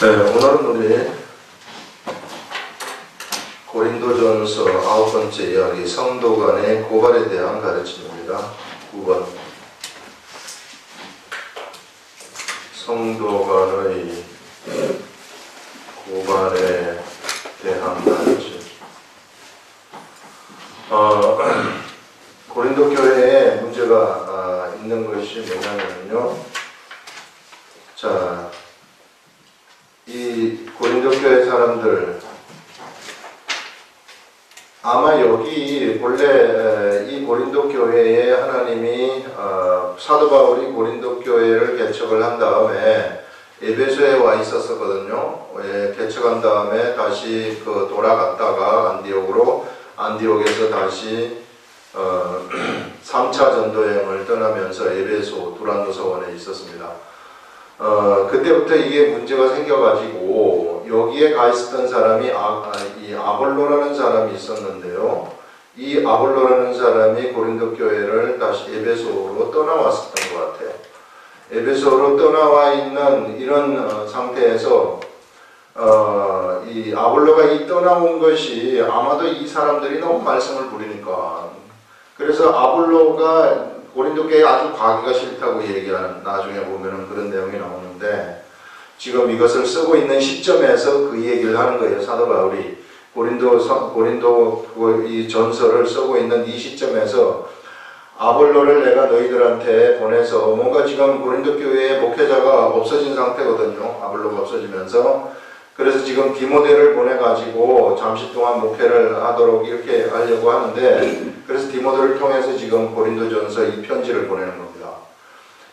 네, 오늘은 우리 고린도전서 9번째 이야기 성도 간의 고발에 대한 가르침입니다. 9번 성도 간의 고발에 대한 가르침. 고린도 교회에 문제가 있는 것이 뭐냐면요. 자, 이 고린도 교회 사람들 아마 여기 본래 이 고린도 교회에 하나님이 사도 바울이 고린도 교회를 개척을 한 다음에 에베소에 와 있었거든요. 개척한 다음에 다시 돌아갔다가 안디옥에서 다시 3차 전도 여행을 떠나면서 에베소 두란노서원에 있었습니다. 그때부터 이게 문제가 생겨가지고 여기에 가 있었던 사람이 이 아볼로라는 사람이 있었는데요. 이 아볼로라는 사람이 고린도 교회를 다시 에베소로 떠나왔었던 것 같아요. 에베소로 떠나와 있는 이런 상태에서 이 아볼로가 떠나온 것이 아마도 이 사람들이 너무 말썽을 부리니까, 그래서 아볼로가 고린도 교회에 아주 가기가 싫다고 얘기하는, 나중에 보면은 그런 내용이 나오는데, 지금 이것을 쓰고 있는 시점에서 그 얘기를 하는 거예요. 사도 바울이 고린도 이 전서를 쓰고 있는 이 시점에서 아볼로를 내가 너희들한테 보내서, 뭔가 지금 고린도 교회에 목회자가 없어진 상태거든요. 아볼로가 없어지면서. 그래서 지금 디모데를 보내가지고 잠시 동안 목회를 하도록 이렇게 하려고 하는데, 그래서 디모데를 통해서 지금 고린도전서 이 편지를 보내는 겁니다.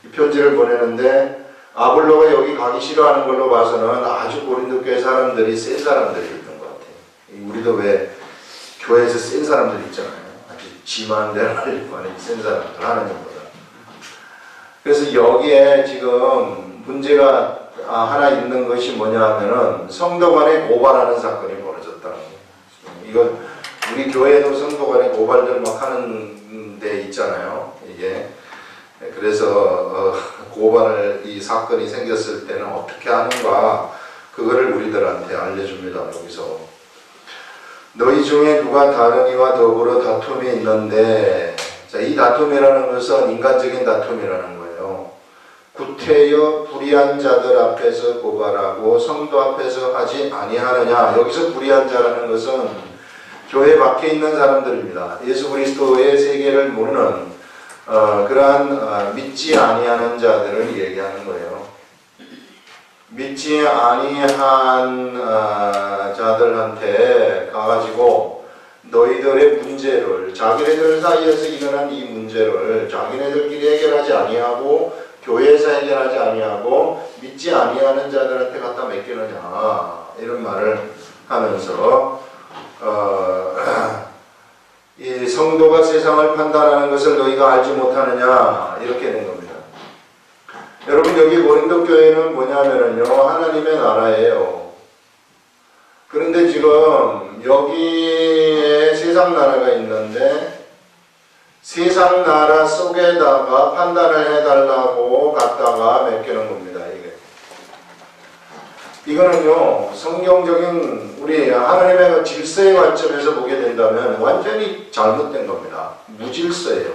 이 편지를 보내는데, 아볼로가 여기 가기 싫어하는 걸로 봐서는 아주 고린도 교회 사람들이 센 사람들이 있던 것 같아요. 우리도 왜 교회에서 센 사람들이 있잖아요. 아주 지만 대로 하려고 하는 센 사람들, 하나님보다. 그래서 여기에 지금 문제가 하나 있는 것이 뭐냐 하면은 성도 간에 고발하는 사건이 벌어졌다는 거예요. 이건 우리 교회도 성도 간에 고발들 막 하는 데 있잖아요. 이게. 그래서 이 사건이 생겼을 때는 어떻게 하는가, 그거를 우리들한테 알려줍니다. 여기서 너희 중에 누가 다른 이와 더불어 다툼이 있는데, 자, 이 다툼이라는 것은 인간적인 다툼이라는 거예요. 구태여 불의한 자들 앞에서 고발하고 성도 앞에서 하지 아니하느냐. 여기서 불의한 자라는 것은 교회 밖에 있는 사람들입니다. 예수 그리스도의 세계를 모르는 그러한 믿지 아니하는 자들을 얘기하는 거예요. 믿지 아니한 자들한테 가가지고 너희들의 문제를, 자기네들 사이에서 일어난 이 문제를 자기네들끼리 해결하지 아니하고 교회에서 해결하지 아니하고 믿지 아니하는 자들한테 갖다 맡기느냐, 이런 말을 하면서 이 성도가 세상을 판단하는 것을 너희가 알지 못하느냐, 이렇게 된 겁니다. 여러분, 여기 고린도 교회는 뭐냐면요, 하나님의 나라예요. 그런데 지금 여기에 세상 나라가 있는데, 세상 나라 속에다가 판단을 해달라고 갖다가 맡기는 겁니다. 이거는요, 성경적인 우리 하나님의 질서의 관점에서 보게 된다면 완전히 잘못된 겁니다. 무질서예요.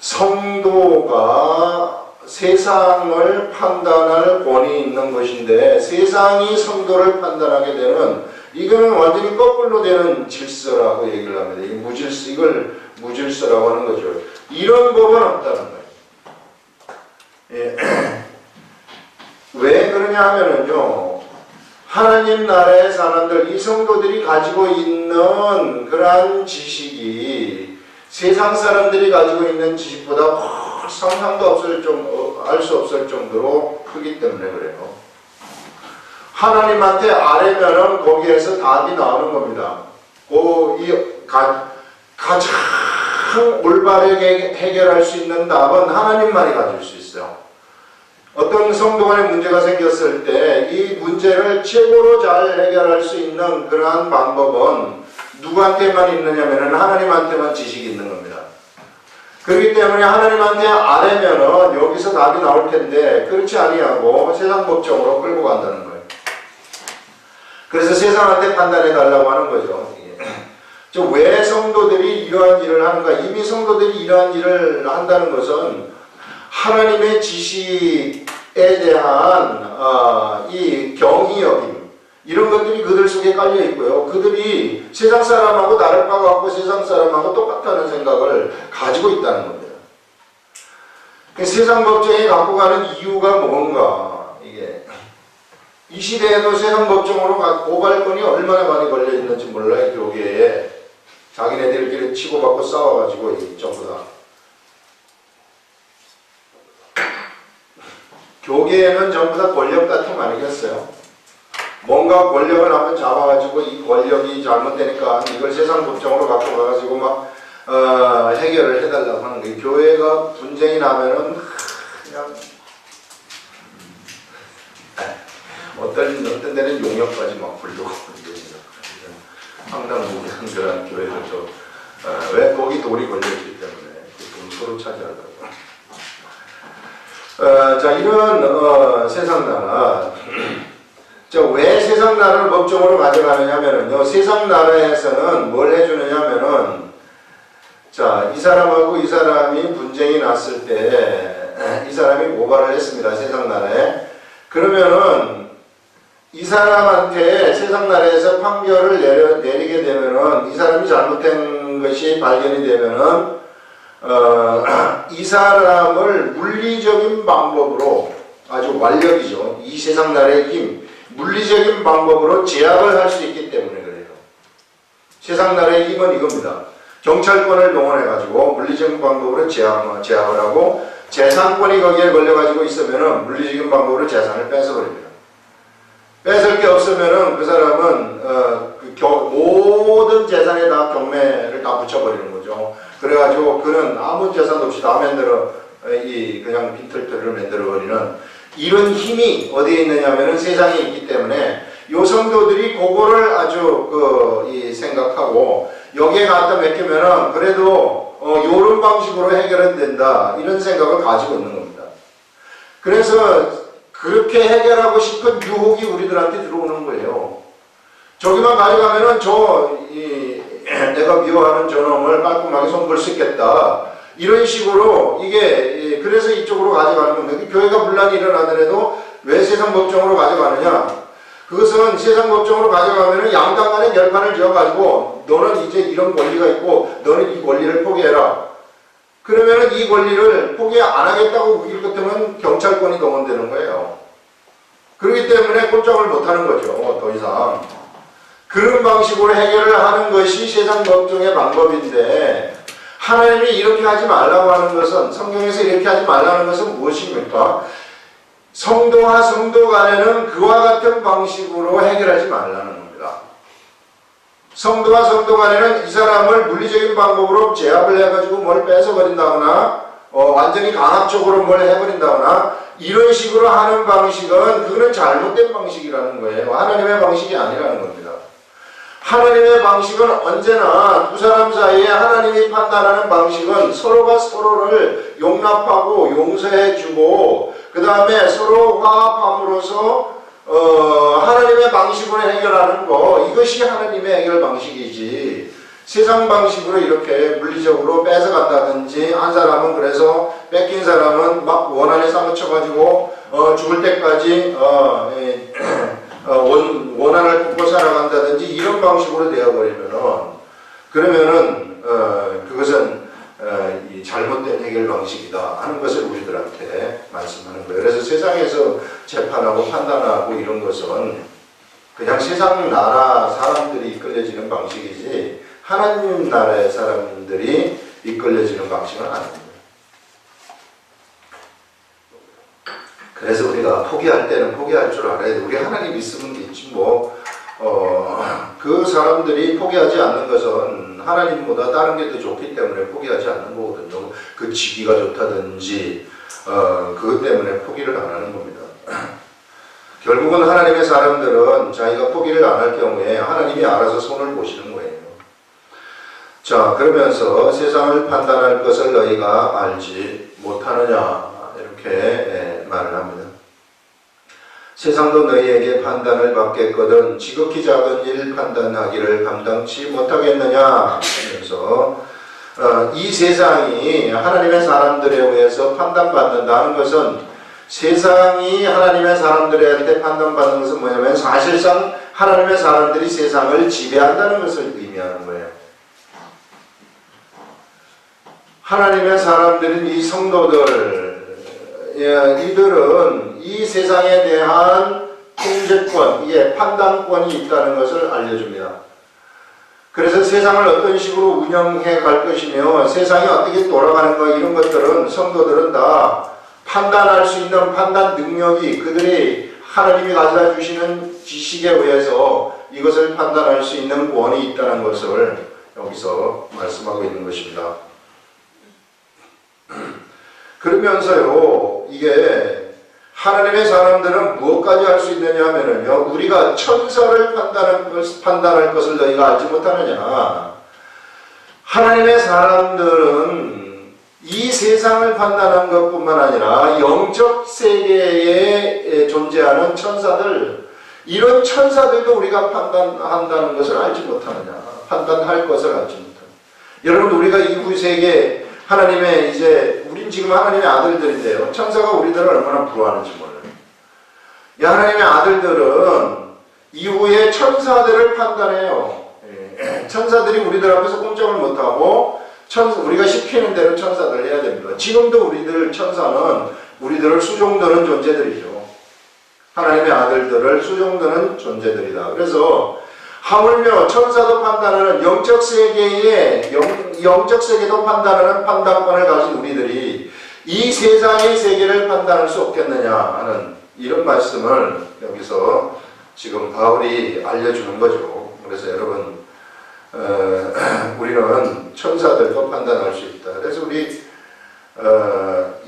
성도가 세상을 판단할 권위 있는 것인데, 세상이 성도를 판단하게 되는, 이거는 완전히 거꾸로 되는 질서라고 얘기를 합니다. 이 무질서, 이걸 무질서라고 하는 거죠. 이런 법은 없다는 거예요. 예. 왜 그러냐 하면은요, 하나님 나라의 사람들, 이 성도들이 가지고 있는 그러한 지식이 세상 사람들이 가지고 있는 지식보다 상상도 없을 정도, 알 수 없을 정도로 크기 때문에 그래요. 하나님한테 아뢰면은 거기에서 답이 나오는 겁니다. 가장 올바르게 해결할 수 있는 답은 하나님만이 가질 수 있어요. 어떤 성도 간에 문제가 생겼을 때 이 문제를 최고로 잘 해결할 수 있는 그러한 방법은 누구한테만 있느냐면 하나님한테만 지식이 있는 겁니다. 그렇기 때문에 하나님한테 아뢰면은 여기서 답이 나올 텐데, 그렇지 아니하고 세상 법정으로 끌고 간다는 거예요. 그래서 세상한테 판단해 달라고 하는 거죠. 왜 성도들이 이러한 일을 하는가? 이미 성도들이 이러한 일을 한다는 것은 하나님의 지식에 대한 이 경이 여김 이런 것들이 그들 속에 깔려 있고요. 그들이 세상 사람하고 나를 파악하고 세상 사람하고 똑같다는 생각을 가지고 있다는 겁니다. 세상 법정에 갖고 가는 이유가 뭔가 이게 이 시대에도 세상 법정으로 고발건이 얼마나 많이 걸려 있는지 몰라요. 교계에 자기네들끼리 치고받고 싸워가지고 전부 다 교계에는 전부 다 권력 다툼 아니겠어요? 뭔가 권력을 한번 잡아가지고 이 권력이 잘못되니까 이걸 세상 법정으로 갖고 가가지고 막 해결을 해달라고 하는 거예요. 교회가 분쟁이 나면은 그냥 어떤 데는 용역까지 막 부르고 황당무계한 그런 교회들도 왜 거기 돌이 걸려있기 때문에 돈 서로 차지하더라고요. 자, 이런 세상 나라. 자, 왜 세상 나라를 법정으로 가져가느냐 하면은요, 세상 나라에서는 뭘 해주느냐 하면은, 자, 이 사람하고 이 사람이 분쟁이 났을 때, 이 사람이 고발을 했습니다, 세상 나라에. 그러면은, 이 사람한테 세상 나라에서 판결을 내리게 되면은, 이 사람이 잘못된 것이 발견이 되면은, 이 사람을 물리적인 방법으로 아주 완력이죠. 이 세상 나라의 힘, 물리적인 방법으로 제압을 할 수 있기 때문에 그래요. 세상 나라의 힘은 이겁니다. 경찰권을 동원해가지고 물리적인 방법으로 제압을 하고 재산권이 거기에 걸려가지고 있으면은 물리적인 방법으로 재산을 뺏어버립니다. 뺏을 게 없으면은 그 사람은 모든 재산에 다 경매를 다 붙여버리는 거죠. 그래가지고 그는 아무 재산도 없이 다 그냥 빈털터리를 만들어버리는 이런 힘이 어디에 있느냐면은 세상에 있기 때문에 요 성도들이 그거를 아주 생각하고 여기에 갖다 맡기면은 그래도 요런 방식으로 해결은 된다 이런 생각을 가지고 있는 겁니다. 그래서 그렇게 해결하고 싶은 유혹이 우리들한테 들어오는 거예요. 저기만 가져가면은 내가 미워하는 저놈을 깔끔하게 손볼 수 있겠다. 이런 식으로 그래서 이쪽으로 가져가는 겁니다. 교회가 분란이 일어나더라도 왜 세상 법정으로 가져가느냐? 그것은 세상 법정으로 가져가면은 양당 간에 결판을 지어가지고 너는 이제 이런 권리가 있고 너는 이 권리를 포기해라. 그러면은 이 권리를 포기 안 하겠다고 우길 같으면 경찰권이 동원되는 거예요. 그렇기 때문에 꼼짝을 못 하는 거죠. 더 이상. 그런 방식으로 해결을 하는 것이 세상 법정의 방법인데 하나님이 이렇게 하지 말라고 하는 것은 성경에서 이렇게 하지 말라는 것은 무엇입니까? 성도와 성도 간에는 그와 같은 방식으로 해결하지 말라는 겁니다. 성도와 성도 간에는 이 사람을 물리적인 방법으로 제압을 해가지고 뭘 뺏어버린다거나 완전히 강압적으로 뭘 해버린다거나 이런 식으로 하는 방식은 그거는 잘못된 방식이라는 거예요. 하나님의 방식이 아니라는 겁니다. 하나님의 방식은 언제나 두 사람 사이에 하나님이 판단하는 방식은 서로가 서로를 용납하고 용서해주고 그 다음에 서로 화합함으로써 하나님의 방식으로 해결하는 거 이것이 하나님의 해결 방식이지 세상 방식으로 이렇게 물리적으로 뺏어간다든지 한 사람은 그래서 뺏긴 사람은 막 원한에 사무쳐가지고 죽을 때까지 원한을 품고 살아간다든지 이런 방식으로 그러면은 그것은 이 잘못된 해결 방식이다 하는 것을 우리들한테 말씀하는 거예요. 그래서 세상에서 재판하고 판단하고 이런 것은 그냥 세상 나라 사람들이 이끌려지는 방식이지 하나님 나라의 사람들이 이끌려지는 방식은 아닙니다. 그래서 우리가 포기할 때는 포기할 줄 알아야 돼. 우리 하나님 있으면 있지 그 사람들이 포기하지 않는 것은 하나님보다 다른 게 더 좋기 때문에 포기하지 않는 거거든요. 그 직위가 좋다든지 그것 때문에 포기를 안 하는 겁니다. 결국은 하나님의 사람들은 자기가 포기를 안 할 경우에 하나님이 알아서 손을 보시는 거예요. 자, 그러면서 세상을 판단할 것을 너희가 알지 못하느냐 이렇게 말을 합니다. 세상도 너희에게 판단을 받겠거든 지극히 작은 일 판단하기를 감당치 못하겠느냐 하면서 이 세상이 하나님의 사람들에 의해서 판단받는다는 것은 세상이 하나님의 사람들한테 판단받는 것은 뭐냐면 사실상 하나님의 사람들이 세상을 지배한다는 것을 의미하는 거예요. 하나님의 사람들인 이 성도들 이들은 이 세상에 대한 통제권, 판단권이 있다는 것을 알려줍니다. 그래서 세상을 어떤 식으로 운영해 갈 것이며 세상이 어떻게 돌아가는가 이런 것들은 성도들은 다 판단할 수 있는 판단 능력이 그들이 하나님이 가져다 주시는 지식에 의해서 이것을 판단할 수 있는 권이 있다는 것을 여기서 말씀하고 있는 것입니다. 그러면서요, 이게 하나님의 사람들은 무엇까지 할 수 있느냐 하면은요, 우리가 천사를 판단할 것을 너희가 알지 못하느냐. 하나님의 사람들은 이 세상을 판단한 것뿐만 아니라 영적 세계에 존재하는 천사들, 이런 천사들도 우리가 판단한다는 것을 알지 못하느냐. 판단할 것을 알지 못하느냐. 여러분, 우리가 이후 세계 하나님의 우린 지금 하나님의 아들들인데요. 천사가 우리들을 얼마나 부러워하는지 몰라요. 하나님의 아들들은 이후에 천사들을 판단해요. 천사들이 우리들 앞에서 꼼짝을 못하고 우리가 시키는 대로 천사들을 해야 됩니다. 지금도 우리들 천사는 우리들을 수종드는 존재들이죠. 하나님의 아들들을 수종드는 존재들이다. 그래서 하물며 천사도 판단하는 영적 세계도 판단하는 판단권을 가진 우리들이 이 세상의 세계를 판단할 수 없겠느냐 하는 이런 말씀을 여기서 지금 바울이 알려주는 거죠. 그래서 여러분, 우리는 천사들도 판단할 수 있다. 그래서 우리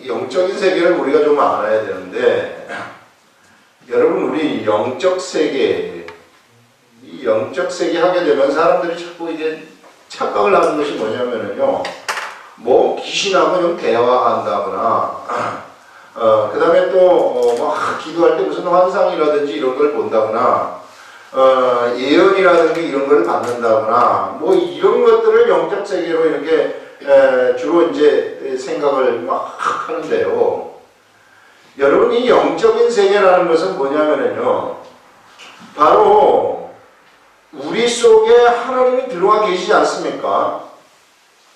영적인 세계를 우리가 좀 알아야 되는데, 여러분, 우리 영적 세계 하게 되면 사람들이 자꾸 이게 착각을 하는 것이 뭐냐면요, 뭐 귀신하고 좀 대화한다거나, 그 다음에 또 막 기도할 때 무슨 환상이라든지 이런 걸 본다거나, 예언이라든지 이런 걸 받는다거나, 뭐 이런 것들을 영적 세계로 이렇게 주로 이제 생각을 막 하는데요. 여러분, 이 영적인 세계라는 것은 뭐냐면요, 바로 우리 속에 하나님이 들어와 계시지 않습니까?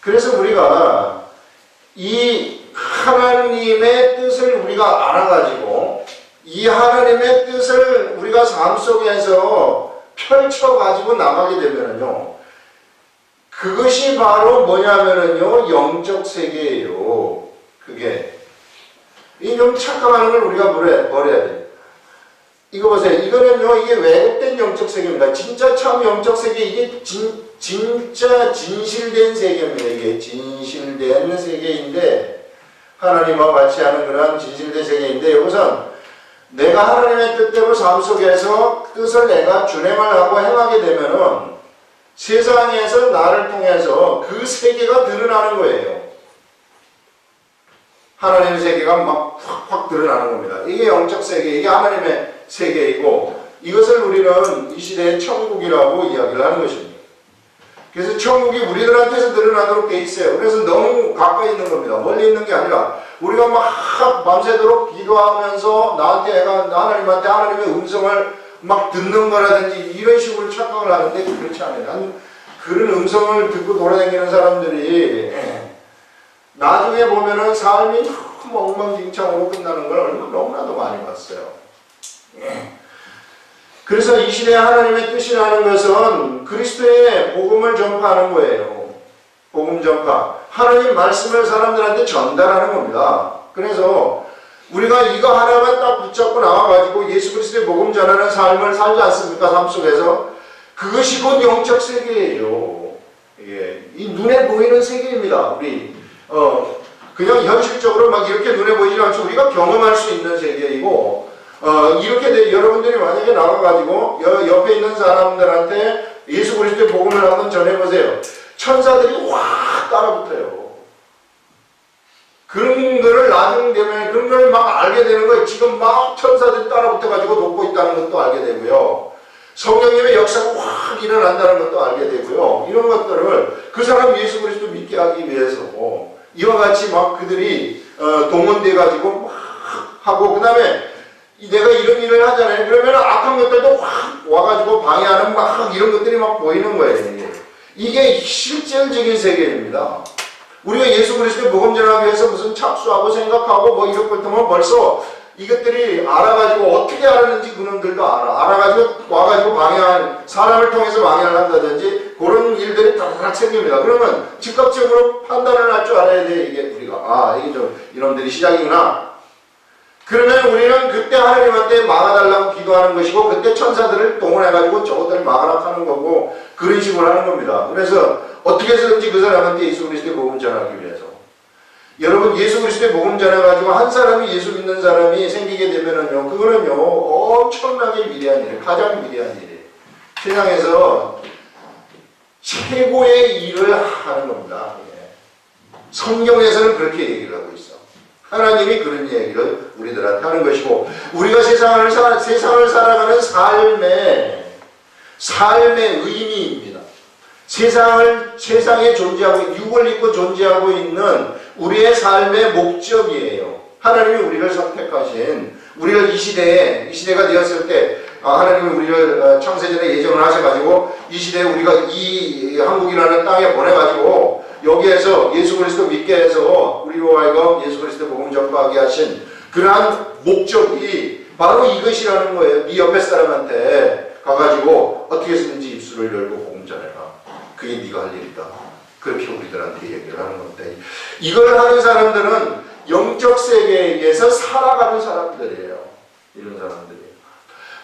그래서 우리가 이 하나님의 뜻을 우리가 알아가지고 이 하나님의 뜻을 우리가 삶 속에서 펼쳐가지고 나가게 되면은요, 그것이 바로 뭐냐면은요, 영적 세계예요. 그게. 이 좀 착각하는 걸 우리가 버려야 돼요. 이거 보세요. 이거는요, 이게 왜곡된 영적 세계입니다. 진짜 참 영적 세계, 이게 진짜 진실된 세계입니다. 이게 진실된 세계인데, 하나님과 같이 하는 그런 진실된 세계인데, 여기선 내가 하나님의 뜻대로 삶 속에서 뜻을 내가 준행을 하고 행하게 되면은 세상에서 나를 통해서 그 세계가 드러나는 거예요. 하나님의 세계가 막 확 드러나는 겁니다. 이게 영적 세계, 이게 하나님의 세계이고, 이것을 우리는 이 시대의 천국이라고 이야기를 하는 것입니다. 그래서 천국이 우리들한테서 드러나도록 돼 있어요. 그래서 너무 가까이 있는 겁니다. 멀리 있는 게 아니라 우리가 막 밤새도록 기도하면서 하나님한테 하나님의 음성을 막 듣는 거라든지 이런 식으로 착각을 하는데, 그렇지 않아요. 그런 음성을 듣고 돌아다니는 사람들이 나중에 보면은 삶이 너무 엉망진창으로 끝나는 걸 너무나도 많이 봤어요. 그래서 이 시대에 하나님의 뜻이라는 것은 그리스도의 복음을 전파하는 거예요. 복음 전파. 하나님 말씀을 사람들한테 전달하는 겁니다. 그래서 우리가 이거 하나만 딱 붙잡고 나와가지고 예수 그리스도의 복음 전하는 삶을 살지 않습니까? 삶 속에서. 그것이 곧 영적 세계예요. 예. 이 눈에 보이는 세계입니다. 우리 그냥 현실적으로 막 이렇게 눈에 보이지 않죠. 우리가 경험할 수 있는 세계이고, 이렇게 여러분들이 만약에 나와가지고 옆에 있는 사람들한테 예수 그리스도의 복음을 한번 전해보세요. 천사들이 확 따라붙어요. 그런 거를 나중 되면 그런 걸 막 알게 되는 거예요. 지금 막 천사들이 따라붙어요. 붙어가지고 돕고 있다는 것도 알게 되고요. 성령님의 역사가 확 일어난다는 것도 알게 되고요. 이런 것들을 그 사람 예수 그리스도 믿게 하기 위해서 이와 같이 막 그들이 동원돼 가지고 막 하고, 그 다음에 내가 이런 일을 하잖아요. 그러면 악한 것들도 확 와가지고 방해하는 막 이런 것들이 막 보이는 거예요. 이게 실질적인 세계입니다. 우리가 예수 그리스도의 복음 전하기 위해서 무슨 착수하고 생각하고 뭐 이런 것 때문에 벌써 이것들이 알아가지고 어떻게 알았는지 그놈들도 알아가지고 와가지고 방해한, 사람을 통해서 방해를 한다든지 그런 일들이 다다닥 생깁니다. 그러면 즉각적으로 판단을 할 줄 알아야 돼. 이게 우리가 이게 좀 이놈들이 시작이구나. 그러면 우리는 그때 하나님한테 막아달라고 기도하는 것이고, 그때 천사들을 동원해가지고 저것들을 막아라 하는 거고, 그런 식으로 하는 겁니다. 그래서 어떻게 해서든지 그 사람한테 예수 그리스도의 복음 전하기 위해서, 여러분 예수 그리스도의 복음 전해가지고 한 사람이 예수 믿는 사람이 생기게 되면은요, 그거는요 엄청나게 위대한 일이에요. 가장 위대한 일이에요. 세상에서 최고의 일을 하는 겁니다. 성경에서는 그렇게 얘기를 하고 있어. 하나님이 그런 얘기를 우리들한테 하는 것이고, 우리가 세상을 살아가는 삶의 의미입니다. 세상에 존재하고, 육을 입고 존재하고 있는 우리의 삶의 목적이에요. 하나님이 우리를 선택하신, 우리를 이 시대가 되었을 때, 하나님이 우리를 창세전에 예정을 하셔가지고, 이 시대에 우리가 이 한국이라는 땅에 보내가지고, 여기에서 예수 그리스도 믿게 해서 우리로 하여금 예수 그리스도 복음 전파하게 하신 그러한 목적이 바로 이것이라는 거예요. 네 옆에 사람한테 가가지고 어떻게 해서든지 입술을 열고 복음 전해라. 그게 네가 할 일이다. 그렇게 우리들한테 얘기를 하는 건데, 이걸 하는 사람들은 영적 세계에서 살아가는 사람들이에요. 이런 사람들이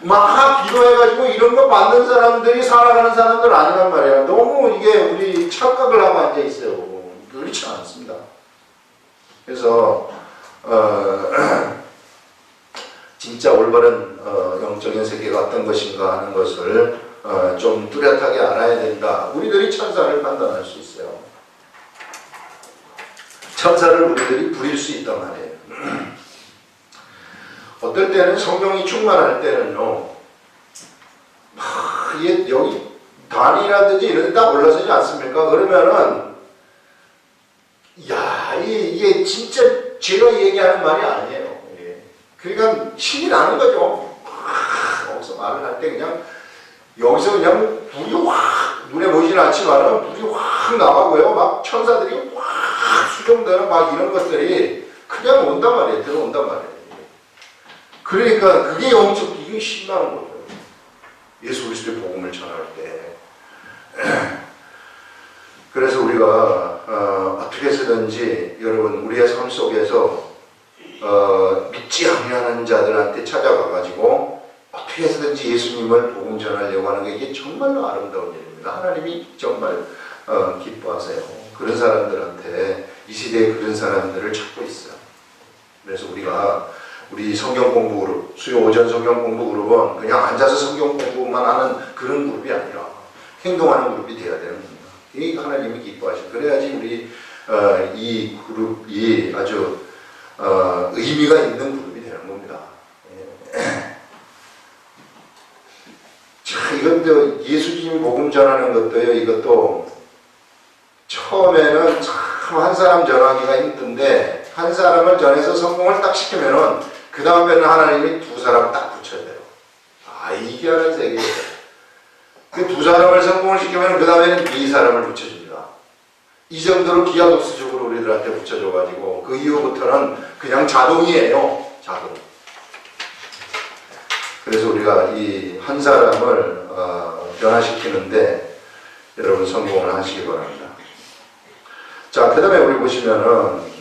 막 기도해가지고 이런 거 받는 사람들이 살아가는 사람들 아니란 말이에요. 너무 이게 우리 착각을 하고 앉아있어요. 그렇지 않습니다. 그래서 진짜 올바른 영적인 세계가 어떤 것인가 하는 것을 좀 뚜렷하게 알아야 된다. 우리들이 천사를 판단할 수 있어요. 천사를 우리들이 부릴 수 있단 말이에요. 어떨 때는 성령이 충만할 때는요, 이게 여기 단이라든지 이런 데 딱 올라서지 않습니까? 그러면은, 이게 진짜 제가 얘기하는 말이 아니에요. 그러니까 신이 나는 거죠. 여기서 말을 할 때 여기서 그냥 불이 확, 눈에 보이진 않지만은 불이 확 나가고요. 막 천사들이 확 수정되는 막 이런 것들이 그냥 온단 말이에요. 들어온단 말이에요. 그러니까 그게 영적, 이게 신나는 거죠. 예수 그리스도의 복음을 전할 때. 그래서 우리가 어떻게 해서든지 여러분 우리의 삶 속에서 믿지 아니하는 자들한테 찾아가가지고 어떻게 해서든지 예수님을 복음 전하려고 하는 게 이게 정말로 아름다운 일입니다. 하나님이 정말 기뻐하세요. 그런 사람들한테, 이 시대에 그런 사람들을 찾고 있어요. 그래서 우리 성경 공부 그룹, 수요 오전 성경 공부 그룹은 그냥 앉아서 성경 공부만 하는 그런 그룹이 아니라 행동하는 그룹이 되어야 되는 겁니다. 이 하나님이 기뻐하시고, 그래야지 우리 이 그룹이 아주 의미가 있는 그룹이 되는 겁니다. 자, 이것도 예수님 복음 전하는 것도요, 이것도 처음에는 참 한 사람 전하기가 힘든데, 한 사람을 전해서 성공을 딱 시키면은 그 다음에는 하나님이 두 사람 딱 붙여야 돼요. 이게 하는 세계예요. 그 두 사람을 성공을 시키면 그 다음에는 네 사람을 붙여줍니다. 이 정도로 기하급수적으로 우리들한테 붙여줘가지고 그 이후부터는 그냥 자동이에요. 자동. 그래서 우리가 이 한 사람을 변화시키는데 여러분 성공을 하시기 바랍니다. 자, 그 다음에 우리 보시면은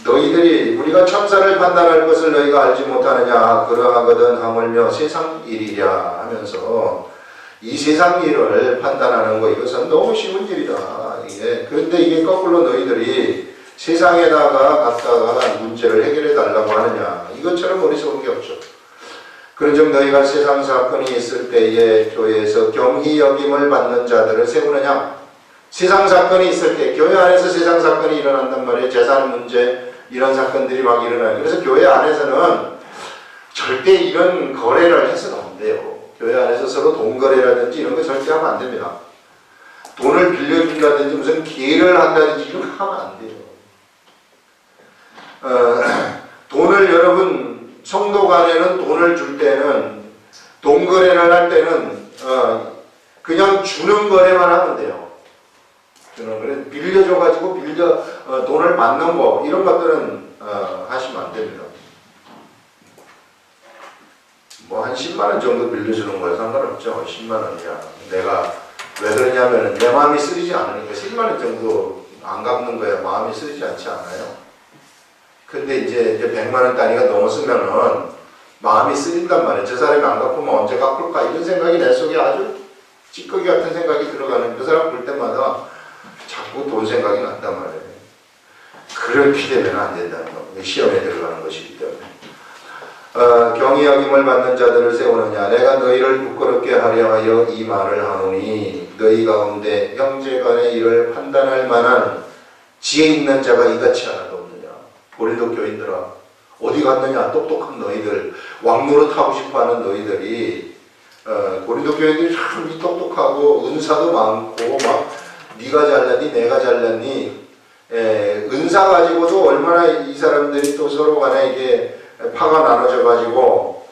너희들이 우리가 천사를 판단할 것을 너희가 알지 못하느냐, 그러하거든 하물며 세상 일이랴 하면서, 이 세상 일을 판단하는 거 이것은 너무 쉬운 일이다. 그런데 이게 거꾸로 너희들이 세상에다가 갖다가 문제를 해결해 달라고 하느냐, 이것처럼 어리석은 게 없죠. 그런즉 너희가 세상 사건이 있을 때에 교회에서 경히 여김을 받는 자들을 세우느냐. 세상 사건이 있을 때, 교회 안에서 세상 사건이 일어난단 말이에요. 재산 문제, 이런 사건들이 막 일어나요. 그래서 교회 안에서는 절대 이런 거래를 해서는 안 돼요. 교회 안에서 서로 돈 거래라든지 이런 거 절대 하면 안 됩니다. 돈을 빌려준다든지 무슨 기회를 한다든지 이런 거 하면 안 돼요. 돈을 여러분 성도 간에는 돈을 줄 때는 돈 거래를 할 때는 그냥 주는 거래만 하면 돼요. 주는 거래 빌려줘가지고 돈을 받는 거 이런 것들은 하시면 안 됩니다. 뭐 한 10만 원 정도 빌려주는 거에 상관없죠. 10만 원이야. 내가 왜 그러냐면 내 마음이 쓰리지 않으니까 10만 원 정도 안 갚는 거야 마음이 쓰리지 않지 않아요. 근데 이제 100만 원 단위가 넘었으면은 마음이 쓰린단 말이에요. 저 사람이 안 갚으면 언제 갚을까 이런 생각이 내 속에 아주 찌꺼기 같은 생각이 들어가는 그 사람 볼 때마다 자꾸 돈 생각이 난단 말이에요. 그렇게 되면 안 된다는 거. 시험에 들어가는 것이기 때문에. 경히 여김을 받는 자들을 세우느냐 내가 너희를 부끄럽게 하려 하여 이 말을 하노니 너희 가운데 형제간의 일을 판단할 만한 지혜 있는 자가 이같이 하나도 없느냐. 고린도 교인들아 어디 갔느냐. 똑똑한 너희들 왕노릇 하고 싶어하는 너희들이 고린도 교인들이 참 똑똑하고 은사도 많고 막 네가 잘났니 내가 잘났니 은사 가지고도 얼마나 이 사람들이 또 서로 간에 이게 파가 나눠져 가지고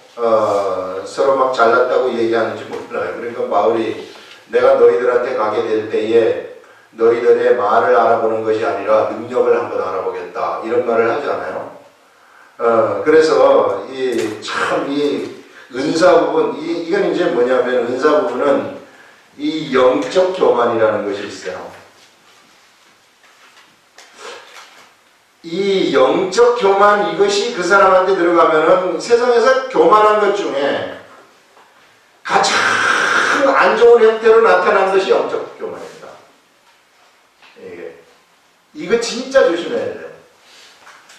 서로 막 잘났다고 얘기하는지 몰라요. 그러니까 바울이 내가 너희들한테 가게 될 때에 너희들의 말을 알아보는 것이 아니라 능력을 한번 알아보겠다 이런 말을 하잖아요. 그래서 이 은사 부분 이건 이제 뭐냐면 은사 부분은 이 영적 교만이라는 것이 있어요. 이 영적 교만 이것이 그 사람한테 들어가면은 세상에서 교만한 것 중에 가장 안 좋은 형태로 나타난 것이 영적 교만입니다. 이거 진짜 조심해야 돼요.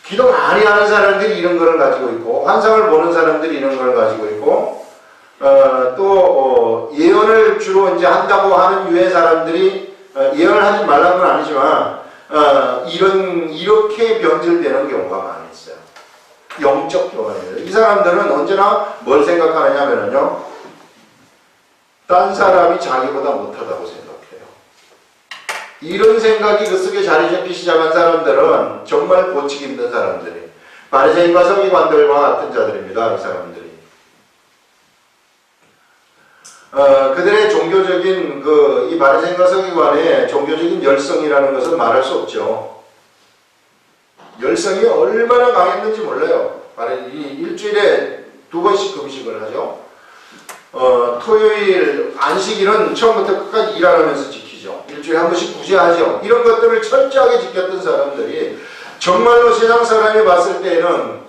기도 많이 하는 사람들이 이런 걸 가지고 있고 환상을 보는 사람들이 이런 걸 가지고 있고 또 예언을 주로 이제 한다고 하는 유해 사람들이 예언을 하지 말라는 건 아니지만 이렇게 변질되는 경우가 많이 있어요. 영적 교만입니다. 이 사람들은 언제나 뭘 생각하느냐면요, 딴 사람이 자기보다 못하다고 생각해요. 이런 생각이 그 속에 자리 잡기 시작한 사람들은 정말 고치기 힘든 사람들이 바리새인과 서기관들과 같은 자들입니다. 이 사람들이. 그들의 종교적인 이 바리새인과 서기관의 종교적인 열성이라는 것은 말할 수 없죠. 열성이 얼마나 강했는지 몰라요. 일주일에 2번씩 금식을 하죠. 토요일 안식일은 처음부터 끝까지 일 안 하면서 지키죠. 일주일에 한 번씩 구제하죠. 이런 것들을 철저하게 지켰던 사람들이 정말로 세상 사람이 봤을 때는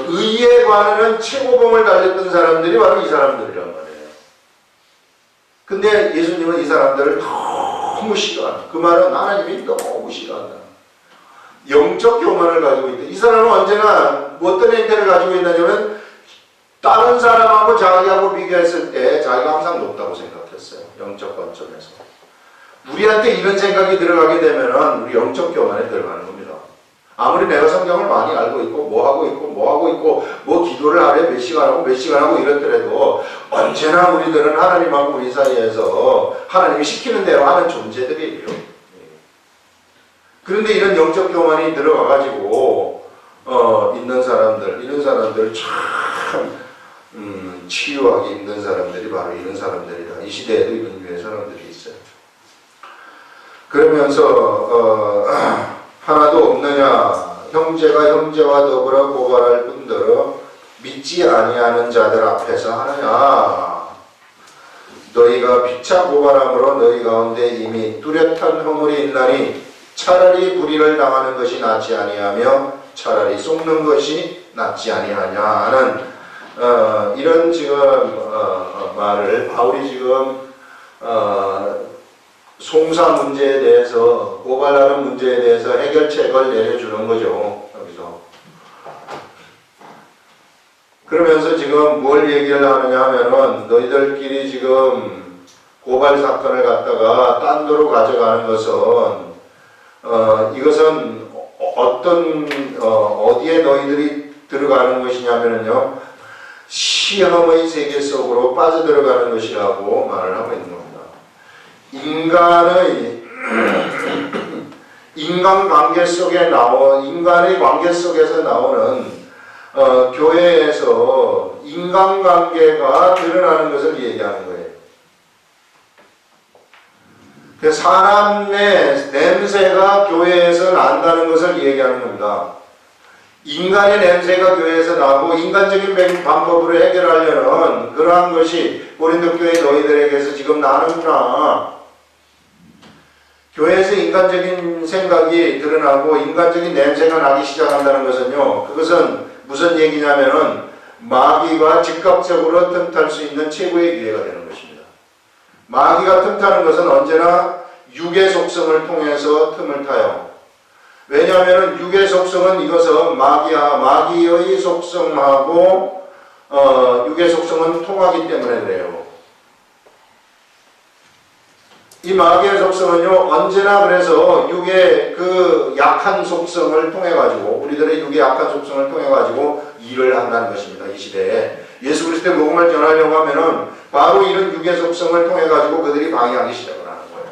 의에 관하는 최고봉을 달렸던 사람들이 바로 이 사람들이란 말이에요. 근데 예수님은 이 사람들을 너무 싫어한다. 그 말은 하나님이 너무 싫어한다. 영적 교만을 가지고 있다. 이 사람은 언제나 어떤 행태를 가지고 있느냐면 다른 사람하고 자기하고 비교했을 때 자기가 항상 높다고 생각했어요. 영적 관점에서. 우리한테 이런 생각이 들어가게 되면은 우리 영적 교만에 들어가는 겁니다. 아무리 내가 성경을 많이 알고 있고 뭐 기도를 하루에 몇 시간 하고 이렇더라도 언제나 우리들은 하나님하고 우리 사이에서 하나님이 시키는 대로 하는 존재들이에요. 그런데 이런 영적 교만이 들어가가지고 이런 사람들 참 치유하기 힘든 사람들이 바로 이런 사람들이다. 이 시대에도 이런 유의 사람들이 있어요. 그러면서 하나도 없느냐 형제가 형제와 더불어 고발할 뿐더러 믿지 아니하는 자들 앞에서 하느냐. 너희가 피차 고발함으로 너희 가운데 이미 뚜렷한 허물이 있나니 차라리 불의를 당하는 것이 낫지 아니하며 차라리 속는 것이 낫지 아니하냐는 이런 지금 말을 바울이 지금 송사 문제에 대해서 고발하는 문제에 대해서 해결책을 내려주는 거죠. 여기서 그러면서 지금 뭘 얘기를 하느냐 하면은 너희들끼리 지금 고발 사건을 갖다가 딴 데로 가져가는 것은 이것은 어디에 너희들이 들어가는 것이냐면요, 시험의 세계 속으로 빠져들어가는 것이라고 말을 하고 있는 겁니다. 인간의 관계 속에서 나오는 교회에서 인간관계가 드러나는 것을 얘기하는 거예요. 사람의 냄새가 교회에서 난다는 것을 얘기하는 겁니다. 인간의 냄새가 교회에서 나고 인간적인 방법으로 해결하려는 그러한 것이 고린도 교회 너희들에게서 지금 나는구나. 교회에서 인간적인 생각이 드러나고 인간적인 냄새가 나기 시작한다는 것은요, 그것은 무슨 얘기냐면은 마귀가 즉각적으로 틈탈 수 있는 최고의 기회가 되는 것입니다. 마귀가 틈타는 것은 언제나 육의 속성을 통해서 틈을 타요. 왜냐하면 육의 속성은 이것은 마귀의 속성하고 육의 속성은 통하기 때문에 그래요. 이 마귀의 속성은요, 언제나 그래서 육의 그 약한 속성을 통해 가지고, 우리들의 육의 약한 속성을 통해 가지고 일을 한다는 것입니다. 이 시대에 예수 그리스도의 복음을 전하려고 하면은 바로 이런 육의 속성을 통해 가지고 그들이 방해하기 시작을 하는 거예요.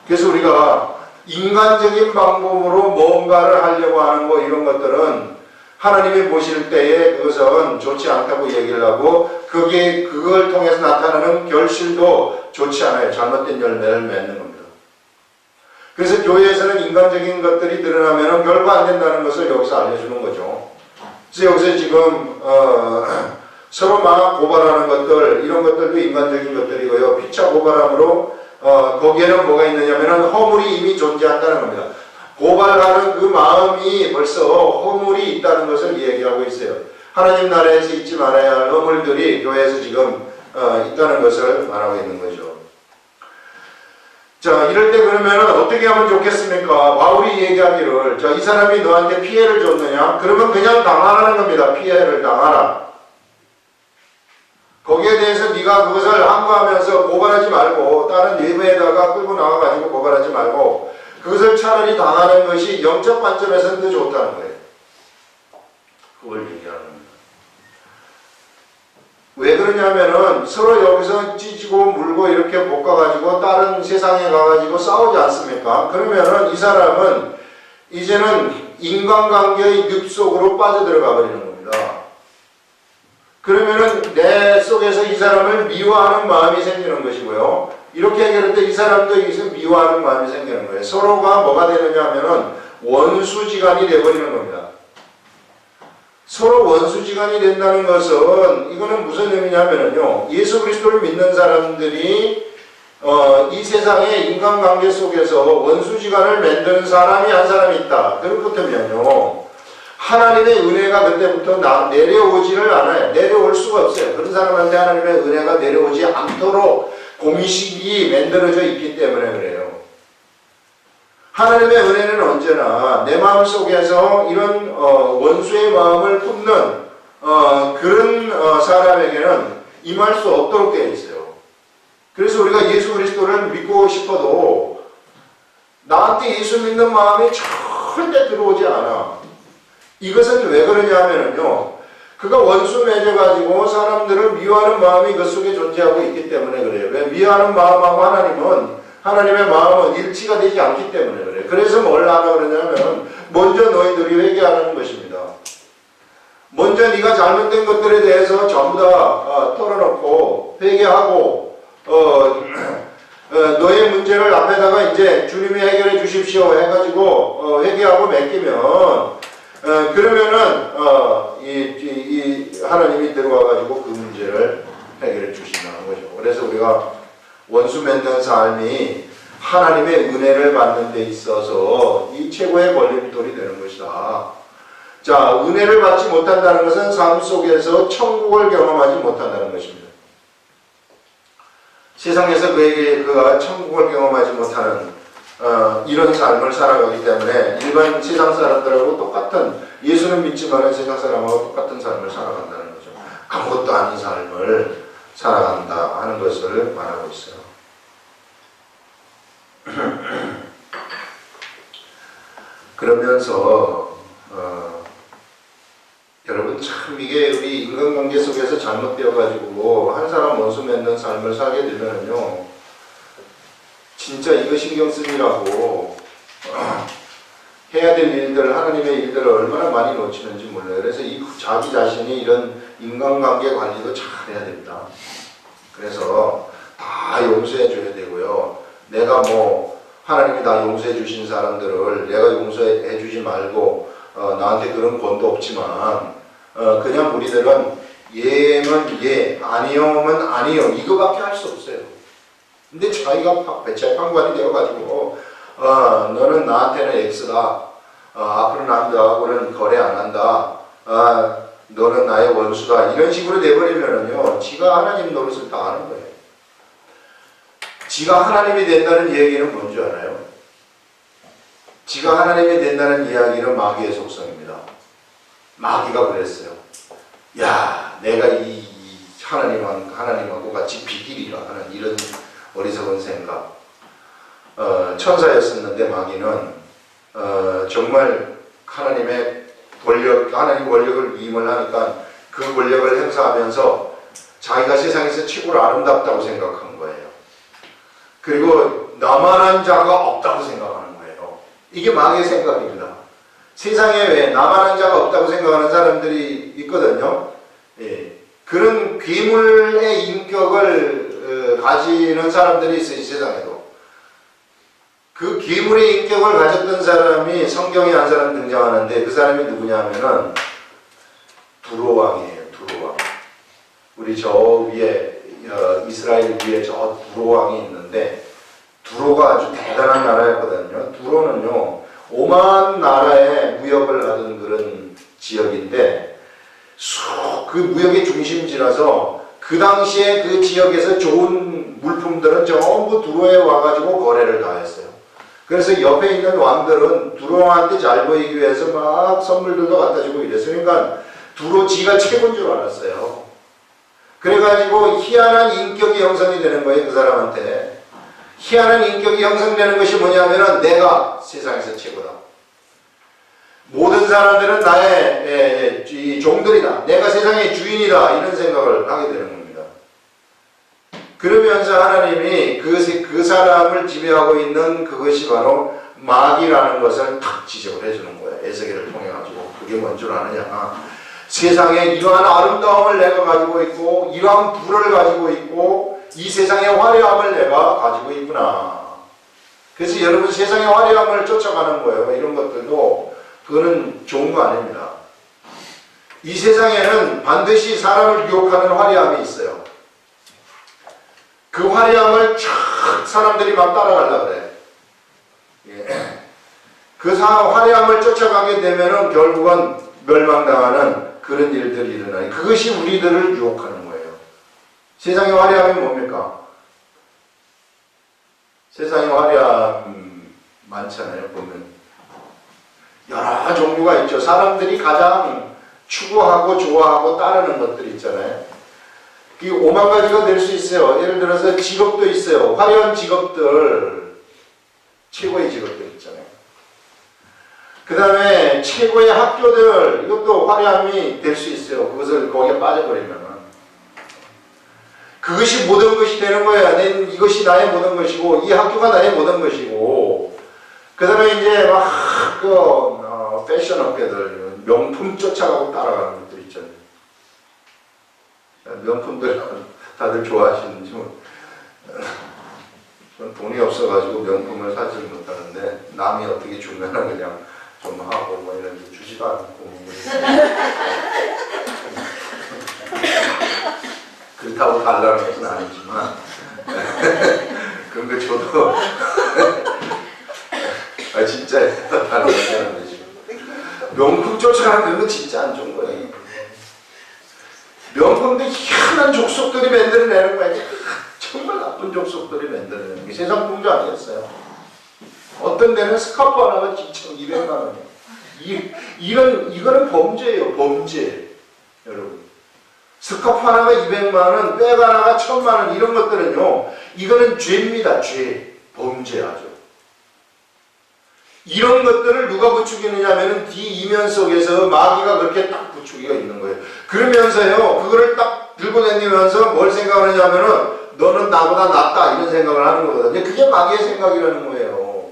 그래서 우리가 인간적인 방법으로 뭔가를 하려고 하는 거, 이런 것들은 하나님이 보실 때에 그것은 좋지 않다고 얘기를 하고, 그걸 통해서 나타나는 결실도 좋지 않아요. 잘못된 열매를 맺는 겁니다. 그래서 교회에서는 인간적인 것들이 드러나면 별거 안 된다는 것을 여기서 알려주는 거죠. 그래서 여기서 지금 서로 막 고발하는 것들, 이런 것들도 인간적인 것들이고요. 피차 고발함으로 거기에는 뭐가 있느냐면 허물이 이미 존재한다는 겁니다. 고발하는 그 마음이 벌써 허물이 있다는 것을 얘기하고 있어요. 하나님 나라에서 잊지 말아야 할 허물들이 교회에서 지금 있다는 것을 말하고 있는 거죠. 자, 이럴 때 그러면 어떻게 하면 좋겠습니까? 바울이 얘기하기를, 이 사람이 너한테 피해를 줬느냐? 그러면 그냥 당하라는 겁니다. 피해를 당하라. 거기에 대해서 네가 그것을 항거하면서 고발하지 말고, 다른 예배에다가 끌고 나와가지고 고발하지 말고, 그것을 차라리 당하는 것이 영적 관점에서는 더 좋다는 거예요. 그걸 얘기하는 겁니다. 왜 그러냐면은 서로 여기서 찢고 물고 이렇게 볶아가지고 다른 세상에 가가지고 싸우지 않습니까? 그러면은 이 사람은 이제는 인간관계의 늪 속으로 빠져들어가 버리는 겁니다. 그러면은 내 속에서 이 사람을 미워하는 마음이 생기는 것이고요. 이렇게 해결할 때 이 사람도 여기서 미워하는 마음이 생기는 거예요. 서로가 뭐가 되느냐 하면은 원수지간이 되어버리는 겁니다. 서로 원수지간이 된다는 것은 이거는 무슨 의미냐면요, 예수 그리스도를 믿는 사람들이 이 세상의 인간관계 속에서 원수지간을 만드는 사람이 한 사람이 있다. 그렇다면요, 하나님의 은혜가 그때부터 내려오지를 않아요. 내려올 수가 없어요. 그런 사람한테 하나님의 은혜가 내려오지 않도록 공식이 만들어져 있기 때문에 그래요. 하나님의 은혜는 언제나 내 마음 속에서 이런 원수의 마음을 품는 그런 사람에게는 임할 수 없도록 되어 있어요. 그래서 우리가 예수 그리스도를 믿고 싶어도 나한테 예수 믿는 마음이 절대 들어오지 않아. 이것은 왜 그러냐면요, 그가 원수 맺어가지고 사람들을 미워하는 마음이 그 속에 존재하고 있기 때문에 그래요. 왜? 미워하는 마음하고 하나님의 마음은 일치가 되지 않기 때문에 그래요. 그래서 뭘 하라 그러냐면 먼저 너희들이 회개하는 것입니다. 먼저 네가 잘못된 것들에 대해서 전부 다 털어놓고 회개하고 너의 문제를 앞에다가 이제 주님이 해결해 주십시오 해가지고 회개하고 맡기면 그러면은 이 하나님이 들어와가지고 그 문제를 해결해 주신다는 거죠. 그래서 우리가 원수 맺는 삶이 하나님의 은혜를 받는 데 있어서 이 최고의 걸림돌이 되는 것이다. 자, 은혜를 받지 못한다는 것은 삶 속에서 천국을 경험하지 못한다는 것입니다. 세상에서 그가 천국을 경험하지 못하는 이런 삶을 살아가기 때문에 일반 세상 사람들하고 똑같은, 예수는 믿지만 세상 사람하고 똑같은 삶을 살아간다는 거죠. 아무것도 아닌 삶을 살아간다 하는 것을 말하고 있어요. 그러면서 인간관계 속에서 잘못되어가지고 한 사람 원수 맺는 삶을 살게 되면요, 진짜 이거 신경 쓰느라고 해야 될 일들, 하나님의 일들을 얼마나 많이 놓치는지 몰라요. 그래서 이 자기 자신이 이런 인간관계 관리도 잘 해야 됩니다. 그래서 다 용서해 줘야 되고요. 내가 뭐 하나님이 다 용서해 주신 사람들을 내가 용서해 주지 말고 나한테 그런 권도 없지만 그냥 우리들은 예면 예, 아니요면 아니요 이거밖에 할 수 없어요. 근데 자기가 재판관이 되어가지고 너는 나한테는 X다. 앞으로 너하고는 거래 안 한다. 너는 나의 원수다. 이런 식으로 돼버리면은요, 지가 하나님 노릇을 다 하는 거예요. 지가 하나님이 된다는 얘기는 뭔지 알아요? 지가 하나님이 된다는 이야기는 마귀의 속성입니다. 마귀가 그랬어요. 야, 내가 이 하나님하고 같이 비기리라 하는 이런 어리석은 생각. 천사였었는데 마귀는 정말 하나님 권력을 위임을 하니까 그 권력을 행사하면서 자기가 세상에서 최고로 아름답다고 생각한 거예요. 그리고 나만한 자가 없다고 생각하는 거예요. 이게 마귀의 생각입니다. 세상에 왜 나만한 자가 없다고 생각하는 사람들이 있거든요. 예. 그런 괴물의 인격을 가지는 사람들이 있어요, 이 세상에도. 그 괴물의 인격을 가졌던 사람이 성경에 한 사람 등장하는데 그 사람이 누구냐면은 두로왕이에요. 두로왕. 우리 저 위에 이스라엘 위에 저 두로왕이 있는데 두로가 아주 대단한 나라였거든요. 두로는요 오만 나라에 무역을 하던 그런 지역인데 그 무역의 중심지라서 그 당시에 그 지역에서 좋은 물품들은 전부 두로에 와가지고 거래를 다 했어요. 그래서 옆에 있는 왕들은 두로한테 잘 보이기 위해서 막 선물들도 갖다 주고 이랬어요. 그러니까 두로 지가 최고인 줄 알았어요. 그래가지고 희한한 인격이 형성이 되는 거예요, 그 사람한테. 희한한 인격이 형성되는 것이 뭐냐면은 내가 세상에서 최고다. 모든 사람들은 나의 종들이다. 내가 세상의 주인이다. 이런 생각을 하게 되는 겁니다. 그러면서 하나님이 그 사람을 지배하고 있는 그것이 바로 마귀라는 것을 탁 지적을 해주는 거예요. 에스겔을 통해 가지고. 그게 뭔 줄 아느냐. 세상에 이러한 아름다움을 내가 가지고 있고 이러한 부를 가지고 있고 이 세상의 화려함을 내가 가지고 있구나. 그래서 여러분 세상의 화려함을 쫓아가는 거예요. 이런 것들도 그거는 좋은 거 아닙니다. 이 세상에는 반드시 사람을 유혹하는 화려함이 있어요. 그 화려함을 쫙 사람들이 막 따라가려고 그래. 예. 그 화려함을 쫓아가게 되면은 결국은 멸망당하는 그런 일들이 일어나요. 그것이 우리들을 유혹하는 거예요. 세상의 화려함이 뭡니까? 세상의 화려함 많잖아요. 보면 여러 종류가 있죠. 사람들이 가장 추구하고 좋아하고 따르는 것들이 있잖아요. 이 5만 가지가 될 수 있어요. 예를 들어서 직업도 있어요. 화려한 직업들, 최고의 직업들 있잖아요. 그 다음에 최고의 학교들, 이것도 화려함이 될 수 있어요. 그것을 거기에 빠져버리면. 그것이 모든 것이 되는 거야. 이것이 나의 모든 것이고, 이 학교가 나의 모든 것이고, 그 다음에 이제 막, 패션 업계들, 명품 쫓아가고 따라가는 것들 있잖아요. 명품들 다들 좋아하시는지, 전 돈이 없어가지고 명품을 사지 못하는데, 남이 어떻게 주면은 그냥 좀 하고, 뭐 이런 게 주지도 않고, 그렇다고 달라는 것은 아니지만, 그런 거 줘도, 진짜 다른 것은 아니죠. 명품 쫓아가는 그거 진짜 안 좋은 거예요. 명품도 희한한 족속들이 만들어내는 거예요. 정말 나쁜 족속들이 만들어내는 게 세상 풍조 아니겠어요? 어떤 데는 스카프 하나가 2,200만 원이에요. 이거는 범죄예요, 범죄. 여러분. 스카프 하나가 200만 원, 백 하나가 1,000만 원, 이런 것들은요, 이거는 죄입니다, 죄. 범죄하죠. 이런 것들을 누가 부추기느냐면은 뒤 이면 속에서 마귀가 그렇게 딱 부추기가 있는 거예요. 그러면서요, 그거를 딱 들고 다니면서 뭘 생각하느냐면은 너는 나보다 낫다 이런 생각을 하는 거거든요. 그게 마귀의 생각이라는 거예요.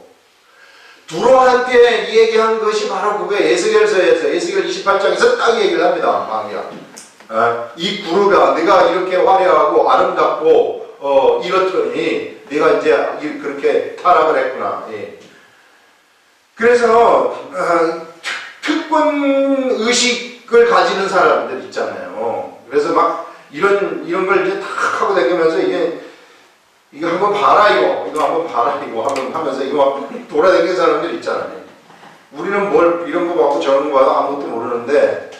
두로한테 이 얘기한 것이 바로 그거예요. 에스겔서에서 에스겔 28장에서 딱 얘기를 합니다. 마귀야. 이 구루가 네가 이렇게 화려하고 아름답고 이렇더니 네가 이제 그렇게 타락을 했구나. 예. 그래서 특권 의식을 가지는 사람들 있잖아요. 그래서 막 이런 걸 이제 탁 하고 다니면서 이거 한번 봐라 이거 한번 봐라 이거 하면서 이거 막 돌아다니는 사람들 있잖아요. 우리는 뭘 이런 거 받고 저런 거 받고 아무것도 모르는데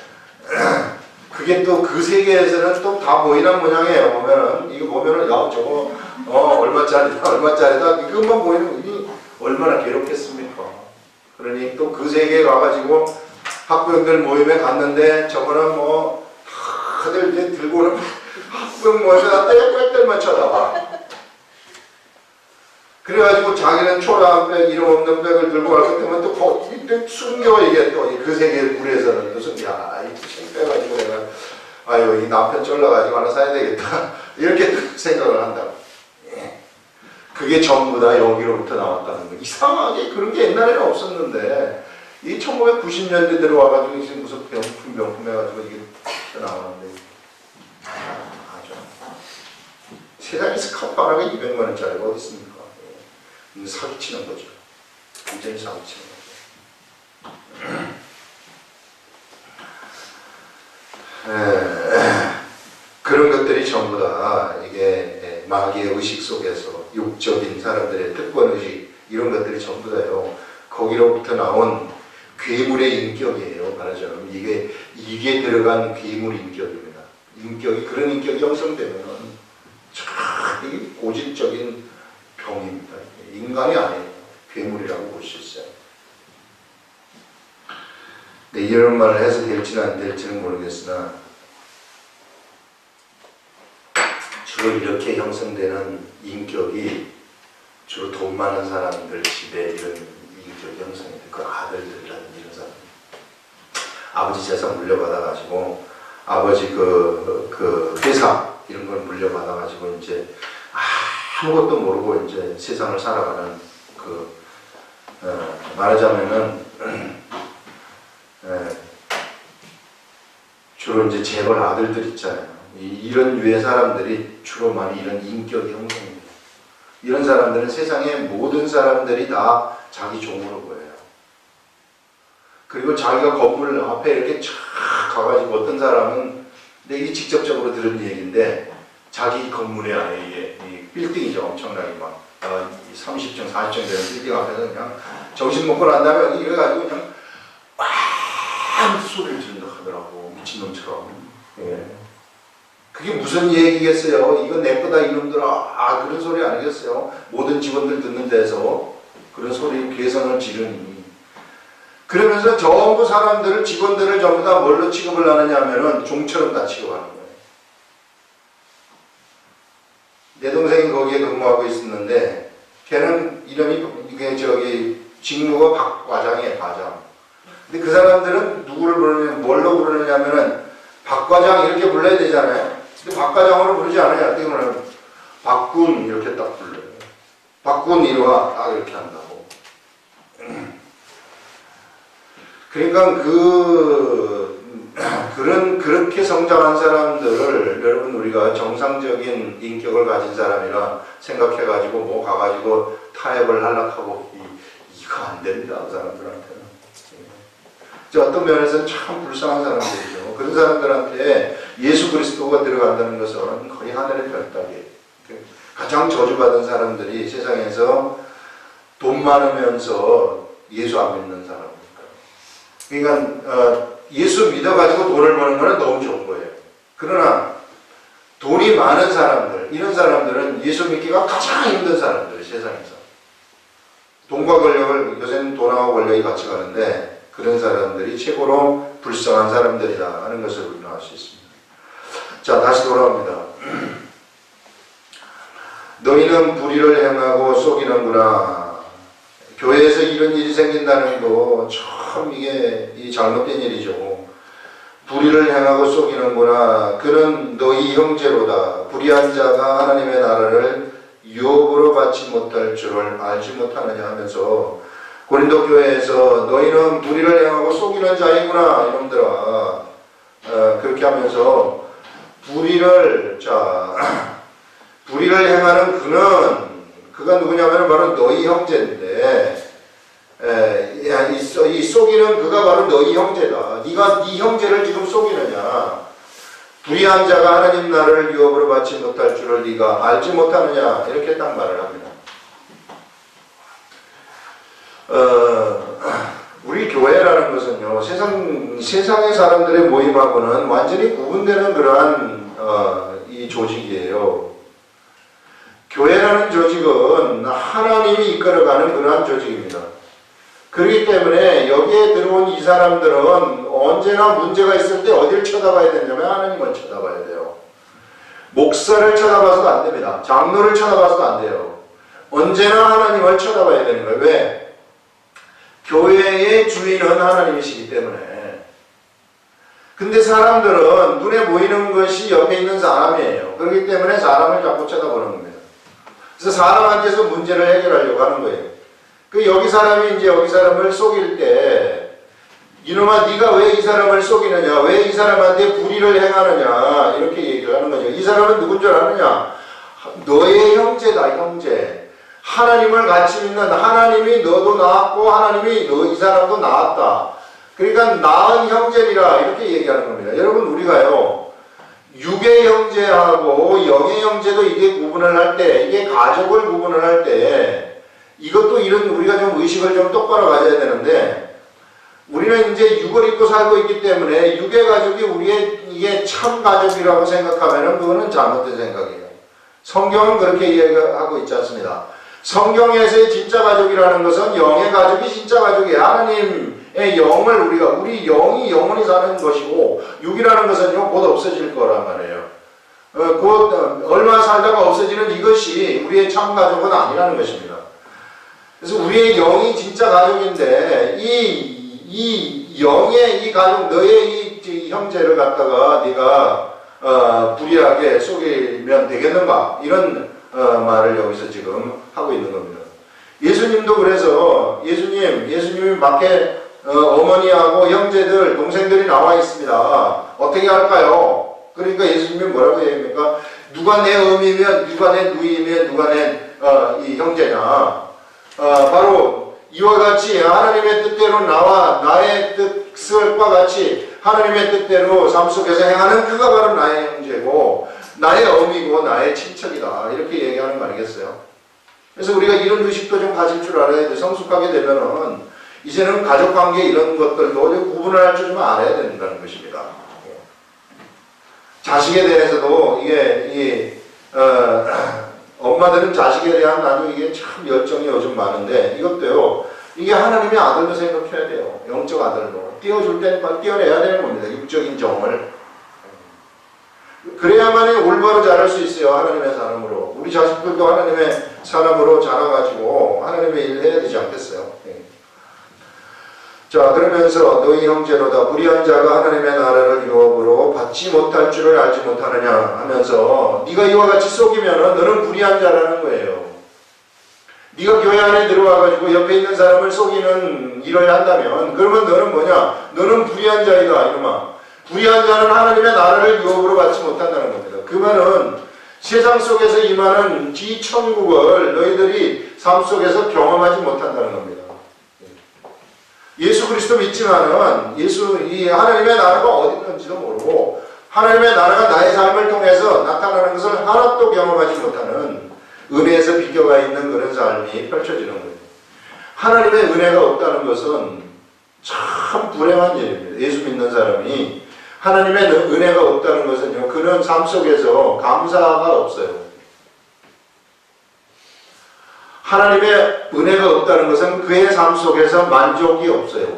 그게 또 그 세계에서는 또 다 보이는 모양이에요. 보면은 이거 보면은 야 저거 얼마짜리다 이것만 보이는 이 얼마나 괴롭겠습니까? 그러니 또 그 세계에 가가지고 학부형들 모임에 갔는데 저거는 뭐 다들 이제 들고는 학부형 모임에 갔다 뺄때만 쳐다봐. 그래가지고 자기는 초라한 백, 이름 없는 백을 들고 갈 것 때문에 또 숨겨 이게 또 그 세계 물에서는 무슨 이 빼가지고 내가 아유 이 남편 쫄라가지고 하나 사야 되겠다 이렇게 생각을 한다고. 그게 전부 다 여기로부터 나왔다는 거. 이상하게 그런 게 옛날에는 없었는데 이 1990년대 들어와가지고 이제 무슨 명품 해가지고 이게 나오는데 아주 세상에서 컵바라가 200만 원짜리가 어디 있습니까? 사기치는 거죠. 완전히 사기치는 거죠. 그런 것들이 전부 다 이게 마귀의 의식 속에서 육적인 사람들의 특권의식 이런 것들이 전부 다요. 거기로부터 나온 괴물의 인격이에요. 말하자면 이게 들어간 괴물 인격입니다. 그런 인격이 형성되면 참 고질적인 병입니다. 인간이 아니에요. 괴물이라고 볼 수 있어요. 네, 이런 말을 해서 될지는 안 될지는 모르겠으나 주로 이렇게 형성되는 인격이 주로 돈 많은 사람들 집에 이런 인격이 형성이 돼요. 그 아들들이라는 이런 사람. 아버지 재산 물려받아가지고 아버지 그 회사 이런 걸 물려받아가지고 이제 아무것도 모르고 이제 세상을 살아가는 말하자면은 주로 이제 재벌 아들들 있잖아요. 이런 유의 사람들이 주로 많이 이런 인격이 형성돼요. 이런 사람들은 세상의 모든 사람들이 다 자기 종으로 보여요. 그리고 자기가 건물 앞에 이렇게 쫙 가가지고 어떤 사람은 근데 이게 직접적으로 들은 얘기인데 자기 건물에 안에 이게 빌딩이죠. 엄청나게 막 30층, 40층 되는 빌딩 앞에서 그냥 정신 먹고 난 다음에 여기 이래가지고 그냥 막 소리를 지른다 하더라고. 미친놈처럼. 예. 그게 무슨 얘기겠어요? 이거 내 거다 이놈들아. 그런 소리 아니겠어요? 모든 직원들 듣는 데서 그런 소리 괴성을 지르니. 그러면서 전부 사람들을 직원들을 전부 다 뭘로 취급을 하느냐 하면은 종처럼 다 취급하는 거예요. 내 동생이 거기에 근무하고 있었는데 걔는 이름이 직무가 박 과장이에요. 과장. 근데 그 사람들은 누구를 부르냐면 뭘로 부르느냐면은 박 과장 이렇게 불러야 되잖아요. 근데 박 과장으로 부르지 않아요. 어떻게 보면 박군 이렇게 딱 불러요. 박군 이리 와 딱 이렇게 한다고. 그러니까 그렇게 성장한 사람들을 여러분 우리가 정상적인 인격을 가진 사람이라 생각해가지고 뭐 가가지고 타협을 하려고 이거 안 됩니다. 그 사람들한테는. 어떤 면에서는 참 불쌍한 사람들이죠. 그런 사람들한테 예수 그리스도가 들어간다는 것은 거의 하늘의 별따기예요. 가장 저주받은 사람들이 세상에서 돈 많으면서 예수 안 믿는 사람. 그러니까 예수 믿어가지고 돈을 버는 거는 너무 좋은 거예요. 그러나 돈이 많은 사람들, 이런 사람들은 예수 믿기가 가장 힘든 사람들, 세상에서. 돈과 권력을, 요새는 돈하고 권력이 같이 가는데 그런 사람들이 최고로 불쌍한 사람들이다 하는 것을 우리는 알 수 있습니다. 자, 다시 돌아옵니다. 너희는 불의를 행하고 속이는구나. 교회에서 이런 일이 생긴다는 거 참 이게 잘못된 일이죠. 불의를 행하고 속이는구나. 그는 너희 형제로다. 불의한 자가 하나님의 나라를 유업으로 받지 못할 줄을 알지 못하느냐 하면서 고린도 교회에서 너희는 불의를 행하고 속이는 자이구나 이놈들아. 그렇게 하면서 불의를 행하는 그가 누구냐면 바로 너희 형제인데 이 속이는 그가 바로 너희 형제다. 네가 네 형제를 지금 속이느냐. 불의한 자가 하나님 나라를 유업으로 받지 못할 줄을 네가 알지 못하느냐. 이렇게 딱 말을 합니다. 우리 교회라는 것은요, 세상의 사람들의 모임하고는 완전히 구분되는 그러한 이 조직이에요. 교회라는 조직은 하나님이 이끌어가는 그러한 조직입니다. 그렇기 때문에 여기에 들어온 이 사람들은 언제나 문제가 있을 때 어디를 쳐다봐야 되냐면 하나님을 쳐다봐야 돼요. 목사를 쳐다봐서도 안 됩니다. 장로를 쳐다봐서도 안 돼요. 언제나 하나님을 쳐다봐야 되는 거예요. 왜? 교회의 주인은 하나님이시기 때문에. 근데 사람들은 눈에 보이는 것이 옆에 있는 사람이에요. 그렇기 때문에 사람을 자꾸 쳐다보는 겁니다. 그래서 사람한테서 문제를 해결하려고 하는 거예요. 여기 사람이 이제 여기 사람을 속일 때, 이놈아 네가 왜 이 사람을 속이느냐, 왜 이 사람한테 불의를 행하느냐, 이렇게 얘기를 하는 거죠. 이 사람은 누군 줄 아느냐? 너의 형제다, 형제. 하나님을 같이 믿는, 하나님이 너도 낳았고 하나님이 이 사람도 낳았다. 그러니까 낳은 형제니라 이렇게 얘기하는 겁니다. 여러분, 우리가요 육의 형제하고 영의 형제도 이게 구분을 할 때, 이게 가족을 구분을 할 때, 이것도 우리가 좀 의식을 좀 똑바로 가져야 되는데, 우리는 이제 육을 입고 살고 있기 때문에 육의 가족이 이게 참 가족이라고 생각하면은 그거는 잘못된 생각이에요. 성경은 그렇게 이야기하고 있지 않습니다. 성경에서의 진짜 가족이라는 것은 영의 가족이 진짜 가족이에요. 하나님의 영을 우리 영이 영원히 사는 것이고, 육이라는 것은요 곧 없어질 거란 말이에요. 곧 얼마 살다가 없어지는 이것이 우리의 참 가족은 아니라는 것입니다. 그래서 우리의 영이 진짜 가족인데 이 영의 이 가족, 너의 이 형제를 갖다가 네가 불의하게 속이면 되겠는가, 이런 말을 여기서 지금 하고 있는 겁니다. 예수님도 그래서 예수님이 밖에 어머니하고 형제들, 동생들이 나와 있습니다. 어떻게 할까요? 그러니까 예수님이 뭐라고 얘기합니까? 누가 내 어미면, 누가 내 누이면, 누가 내 이 형제냐? 바로 이와 같이 하나님의 뜻대로 나와 나의 뜻과 같이 하나님의 뜻대로 삶 속에서 행하는 그가 바로 나의 형제고 나의 어미고 나의 친척이다, 이렇게 얘기하는 거 아니겠어요? 그래서 우리가 이런 의식도 좀 가질 줄 알아야 돼. 성숙하게 되면은 이제는 가족관계 이런 것들도 구분을 할 줄 좀 알아야 된다는 것입니다. 자식에 대해서도 엄마들은 자식에 대한 아주 이게 참 열정이 요즘 많은데, 이것도요, 이게 하나님의 아들로 생각해야 돼요. 영적 아들로. 띄워줄 때는 띄워내야 되는 겁니다. 육적인 정을. 그래야만이 올바로 자랄 수 있어요. 하나님의 사람으로. 우리 자식들도 하나님의 사람으로 자라가지고 하나님의 일을 해야 되지 않겠어요? 자, 그러면서 너희 형제로다. 불의한 자가 하나님의 나라를 유업으로 받지 못할 줄을 알지 못하느냐 하면서, 네가 이와 같이 속이면은 너는 불의한 자라는 거예요. 네가 교회 안에 들어와가지고 옆에 있는 사람을 속이는 일을 한다면, 그러면 너는 뭐냐? 너는 불의한 자이다, 이놈아. 불의한 자는 하나님의 나라를 유업으로 받지 못한다는 겁니다. 그 말은 세상 속에서 임하는 지천국을 너희들이 삶 속에서 경험하지 못한다는 겁니다. 예수 그리스도 믿지만은 이 하나님의 나라가 어디 있는지도 모르고 하나님의 나라가 나의 삶을 통해서 나타나는 것을 하나도 경험하지 못하는 은혜에서 비껴가 있는 그런 삶이 펼쳐지는 거예요. 하나님의 은혜가 없다는 것은 참 불행한 일입니다. 예수 믿는 사람이 하나님의 은혜가 없다는 것은요, 그는 삶 속에서 감사가 없어요. 하나님의 은혜가 없다는 것은 그의 삶 속에서 만족이 없어요.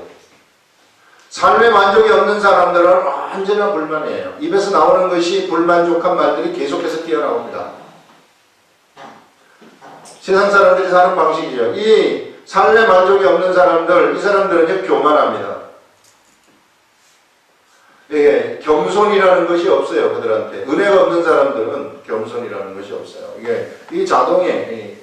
삶에 만족이 없는 사람들은 언제나 불만이에요. 입에서 나오는 것이 불만족한 말들이 계속해서 튀어나옵니다. 세상 사람들이 사는 방식이죠. 이 삶에 만족이 없는 사람들, 이 사람들은요 교만합니다. 예, 겸손이라는 것이 없어요. 그들한테. 은혜가 없는 사람들은 겸손이라는 것이 없어요. 이게 자동에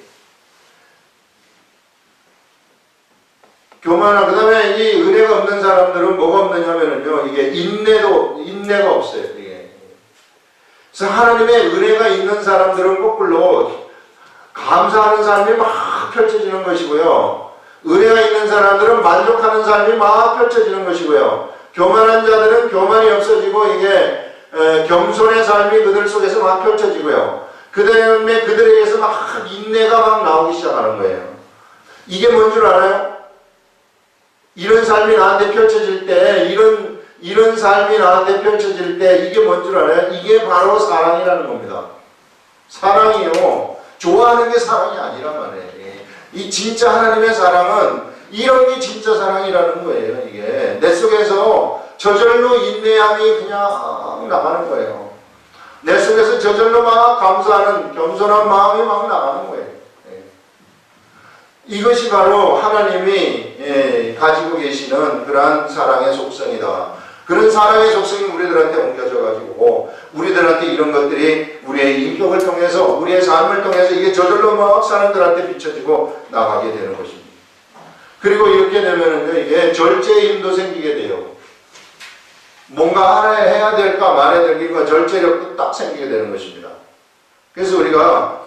교만한, 그 다음에 이 은혜가 없는 사람들은 뭐가 없느냐면요, 이게 인내가 없어요. 이게. 그래서 하나님의 은혜가 있는 사람들은 거꾸로 감사하는 삶이 막 펼쳐지는 것이고요. 은혜가 있는 사람들은 만족하는 삶이 막 펼쳐지는 것이고요. 교만한 자들은 교만이 없어지고 이게 겸손의 삶이 그들 속에서 막 펼쳐지고요. 그 다음에 그들에게서 막 인내가 막 나오기 시작하는 거예요. 이게 뭔 줄 알아요? 이런 삶이 나한테 펼쳐질 때, 이런 삶이 나한테 펼쳐질 때, 이게 뭔 줄 알아요? 이게 바로 사랑이라는 겁니다. 사랑이요. 좋아하는 게 사랑이 아니란 말이에요. 이 진짜 하나님의 사랑은 이런 게 진짜 사랑이라는 거예요. 이게 내 속에서 저절로 인내함이 그냥 나가는 거예요. 내 속에서 저절로 막 감사하는 겸손한 마음이 막 나가는 거예요. 이것이 바로 하나님이 가지고 계시는 그러한 사랑의 속성이다. 그런 사랑의 속성이 우리들한테 옮겨져 가지고 우리들한테 이런 것들이 우리의 인격을 통해서, 우리의 삶을 통해서 이게 저절로 막 사람들한테 비춰지고 나가게 되는 것입니다. 그리고 이렇게 되면은요, 이게 절제의 힘도 생기게 돼요. 뭔가 하나 해야 될까 말해야 될까 절제력도 딱 생기게 되는 것입니다. 그래서 우리가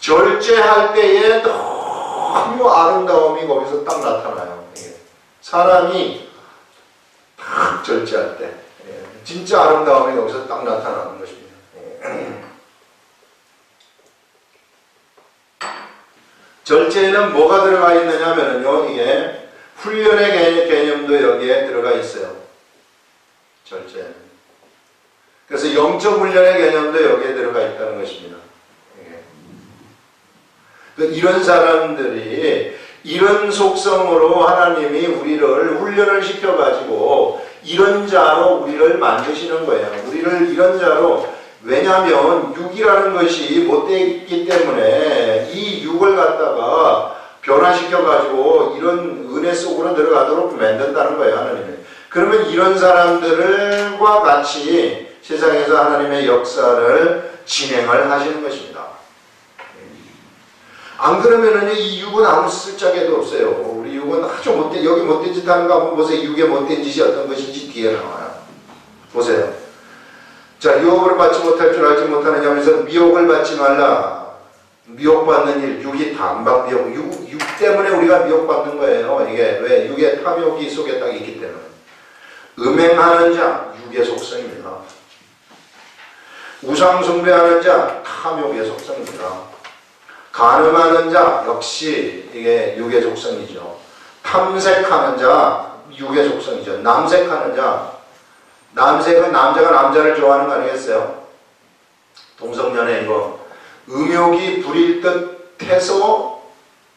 절제할 때에 너무 아름다움이 거기서 딱 나타나요. 사람이 딱 절제할 때 진짜 아름다움이 여기서 딱 나타나는 것입니다. 절제에는 뭐가 들어가 있느냐면요, 이게 훈련의 개념도 여기에 들어가 있어요. 절제는. 그래서 영적 훈련의 개념도 여기에 들어가 있다는 것입니다. 이런 사람들이 이런 속성으로 하나님이 우리를 훈련을 시켜가지고 이런 자로 우리를 만드시는 거예요. 우리를 이런 자로, 왜냐하면 육이라는 것이 못되어 있기 때문에 이 육을 갖다가 변화시켜가지고 이런 은혜 속으로 들어가도록 만든다는 거예요, 하나님이. 그러면 이런 사람들과 같이 세상에서 하나님의 역사를 진행을 하시는 것입니다. 안 그러면은 이 육은 아무 쓸짝에도 없어요. 우리 육은 아주 여기 못된 짓 하는 거 한번 보세요. 육의 못된 짓이 어떤 것인지 뒤에 나와요. 보세요. 자, 유혹을 받지 못할 줄 알지 못하느냐 하면서 미혹을 받지 말라. 미혹받는 일, 육이 단박 미혹. 육 때문에 우리가 미혹받는 거예요. 이게 왜? 육의 탐욕이 속에 딱 있기 때문에. 음행하는 자, 육의 속성입니다. 우상숭배하는 자, 탐욕의 속성입니다. 간음하는 자, 역시 이게 육의 속성이죠. 탐색하는 자, 육의 속성이죠. 남색하는 자, 남색은 남자가 남자를 좋아하는 거 아니겠어요? 동성연애 이거 음욕이 부릴 듯 해서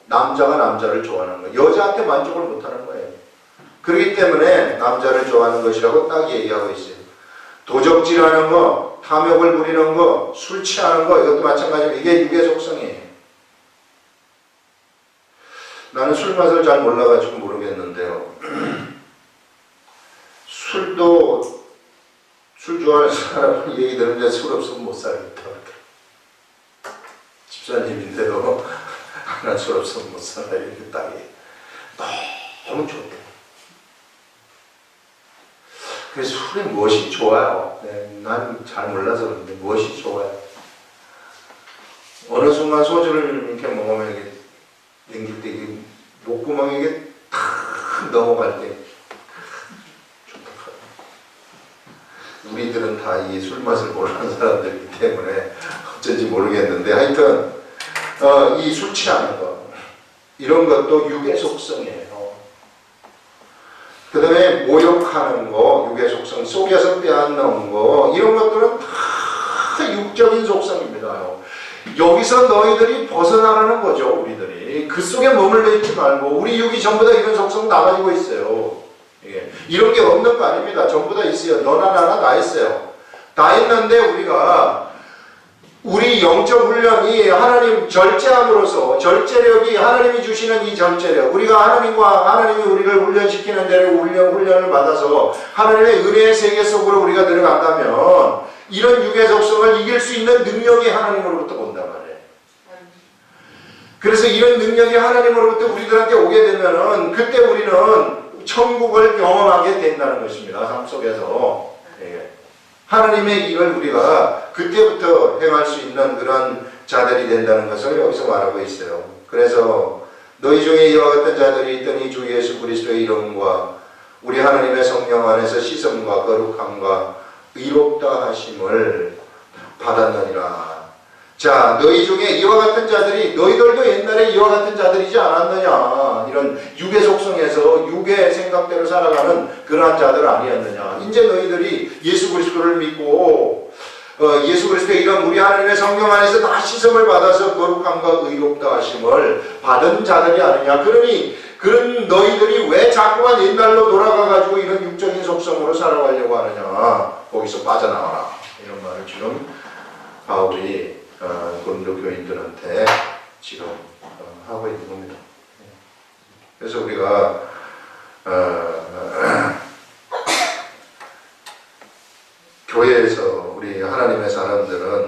남자가 남자를 좋아하는 거예요. 여자한테 만족을 못하는 거예요. 그렇기 때문에 남자를 좋아하는 것이라고 딱 얘기하고 있어요. 도적질하는 거, 탐욕을 부리는 거, 술 취하는 거, 이것도 마찬가지로 이게 육의 속성이에요. 나는 술 맛을 잘 몰라가지고 모르겠는데요. 술 좋아하는 사람 얘기 들으면 술 없으면 못 살겠다. 집사님인데도 난 술 없으면 못 살아. 이렇게 딱 너무 좋대. 그래서 술이 무엇이 좋아요? 난 잘 몰라서 그런데 무엇이 좋아요? 어느 순간 소주를 이렇게 먹으면 이게 땡길 때 이게 목구멍에 이게 탁 넘어갈 때 좋다. 우리들은 다 이 술 맛을 모르는 사람들이기 때문에 어쩐지 모르겠는데 하여튼 이 술 취하는 거 이런 것도 육의 속성이에요. 그 다음에 모욕하는 거, 육의 속성, 속여서 빼앗는 거 이런 것들은 다 육적인 속성입니다. 여기서 너희들이 벗어나라는 거죠. 우리들이 그 속에 머물러 있지 말고 우리 육이 전부 다 이런 속성 다 가지고 있어요. 이런 게 없는 거 아닙니다. 전부 다 있어요. 너나 나나 다 있어요. 다 있는데 우리가 우리 이 영적 훈련이 하나님 절제함으로써 절제력이 하나님이 주시는 이 절제력, 우리가 하나님이 우리를 훈련시키는 대로 훈련을 받아서 하나님의 은혜의 세계 속으로 우리가 들어간다면 이런 육의 속성을 이길 수 있는 능력이 하나님으로부터 온단 말이에요. 그래서 이런 능력이 하나님으로부터 우리들한테 오게 되면은 그때 우리는 천국을 경험하게 된다는 것입니다. 삶 속에서. 하나님의 일을 우리가 그때부터 행할 수 있는 그런 자들이 된다는 것을 여기서 말하고 있어요. 그래서 너희 중에 이와 같은 자들이 있더니 주 예수 그리스도의 이름과 우리 하나님의 성령 안에서 씻음과 거룩함과 의롭다 하심을 받았느니라. 자, 너희 중에 이와 같은 자들이, 너희들도 옛날에 이와 같은 자들이지 않았느냐. 이런 육의 속성에서 육의 생각대로 살아가는 그러한 자들 아니었느냐. 이제 너희들이 예수 그리스도를 믿고 예수 그리스도의 이런 우리 하나님의 성령 안에서 다 씻음을 받아서 거룩함과 의롭다 하심을 받은 자들이 아니냐. 그러니 그런 너희들이 왜 자꾸만 옛날로 돌아가가지고 이런 육적인 속성으로 살아가려고 하느냐. 거기서 빠져나와라. 이런 말을 지금 바울이 고린도 교인들한테 지금 하고 있는 겁니다. 그래서 우리가 교회에서 우리 하나님의 사람들은